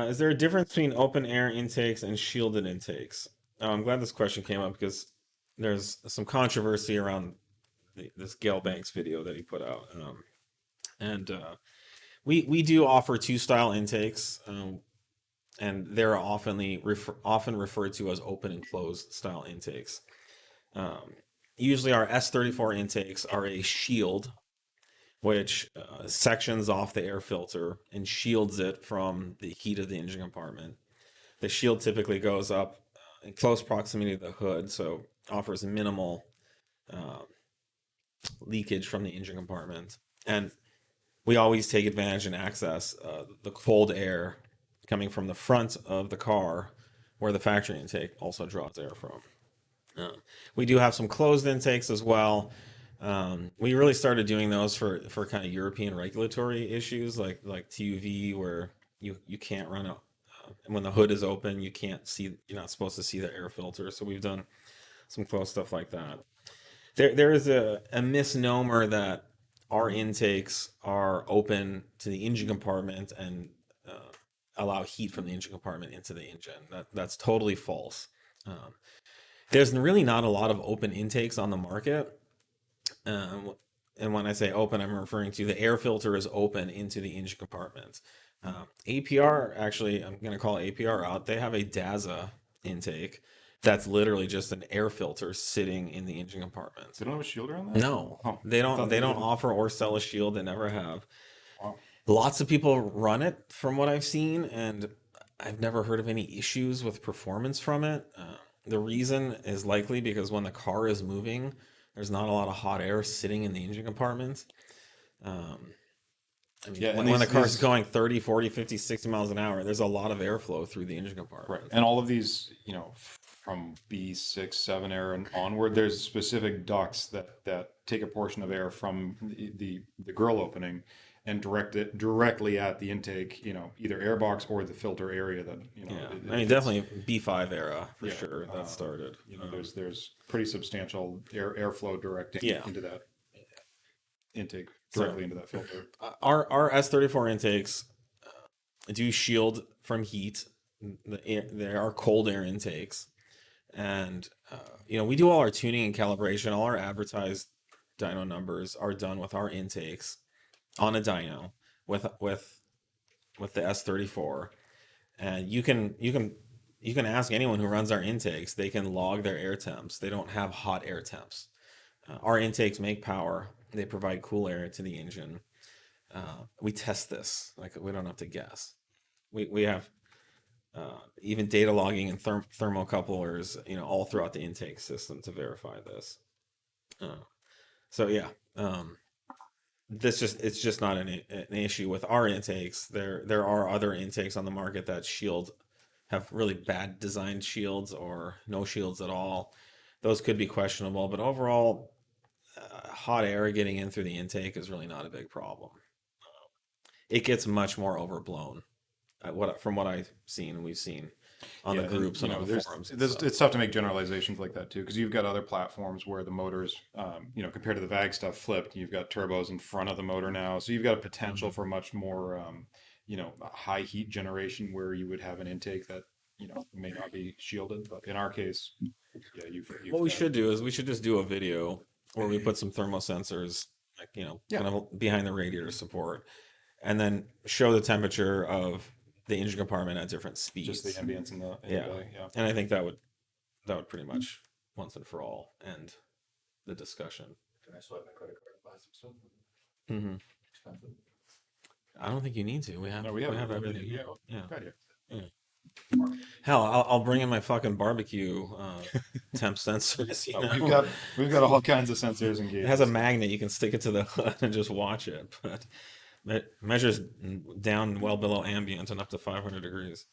Is there a difference between open air intakes and shielded intakes? I'm glad this question came up because there's some controversy around this Gale Banks video that he put out. And we do offer two style intakes, and they're often referred to as open and closed style intakes. Um, Usually, our S34 intakes are a shield, which sections off the air filter and shields it from the heat of the engine compartment. The shield typically goes up in close proximity to the hood, so offers minimal uh, leakage from the engine compartment. And we always take advantage and access the cold air coming from the front of the car, where the factory intake also draws air from. Uh, we do have some closed intakes as well. We really started doing those for kind of European regulatory issues like TUV, where you can't run out when the hood is open. You can't see. You're not supposed to see the air filter. So we've done some close stuff like that. There is a misnomer that our intakes are open to the engine compartment and allow heat from the engine compartment into the engine. That's totally false. Um, there's really not a lot of open intakes on the market. Um, and when I say open, I'm referring to the air filter is open into the engine compartment. APR, actually, I'm going to call APR out. They have a DAZA intake that's literally just an air filter sitting in the engine compartment. They don't have a shield around that? No, Oh, they I don't. thought They they don't did. offer or sell a shield. They never have. Wow. Lots of people run it, from what I've seen, and I've never heard of any issues with performance from it. The reason is likely because when the car is moving, there's not a lot of hot air sitting in the engine compartment. Um, I mean, Yeah, and when the these car's these going 30, 40, 50, 60 miles an hour, there's a lot of airflow through the engine right, compartment. and all of these, from B6, 7 air and onward, there's specific ducts that take a portion of air from the grill opening and direct it directly at the intake, either airbox or the filter area that, Yeah, it, I mean, it's definitely B5 era for yeah, sure that started. there's pretty substantial airflow directing Yeah, into that intake so directly into that filter. our S34 intakes do shield from heat. There are cold air intakes, and we do all our tuning and calibration. All our advertised dyno numbers are done with our intakes on a dyno with the S34, and you can ask anyone who runs our intakes. They can log their air temps. They don't have hot air temps. Our intakes make power. They provide cool air to the engine. We test this. Like, we don't have to guess. We have even data logging and thermocouplers, all throughout the intake system to verify this. Uh, so yeah, it's just not an issue with our intakes. There are other intakes on the market that have really bad designed shields or no shields at all. Those could be questionable, but overall, hot air getting in through the intake is really not a big problem. It gets much more overblown. From what I've seen and we've seen on the Yeah, groups and on the there's, forums and there's stuff. it's tough to make generalizations like that too, because you've got other platforms where the motors, compared to the VAG stuff, flipped. You've got turbos in front of the motor now, so you've got a potential for much more, high heat generation where you would have an intake that may not be shielded. But in our case, yeah, you've What we got should do is we should just do a video where we put some thermal sensors, like, yeah, kind of behind the radiator support, and then show the temperature of the engine compartment at different just the speeds. ambience in the Yeah, belly, yeah. and I think that would pretty much once and for all end the discussion. Can I swipe my credit card and buy some stuff? Hmm. Expensive. I don't think you need to. We have No, we have everything. yeah, Yeah. got you. Yeah. Hell, I'll bring in my fucking barbecue temp sensors. Oh, we've got all kinds of sensors and It has a gauges. magnet. You can stick it to the hood and just watch it. But it measures down well below ambient and up to 500 degrees.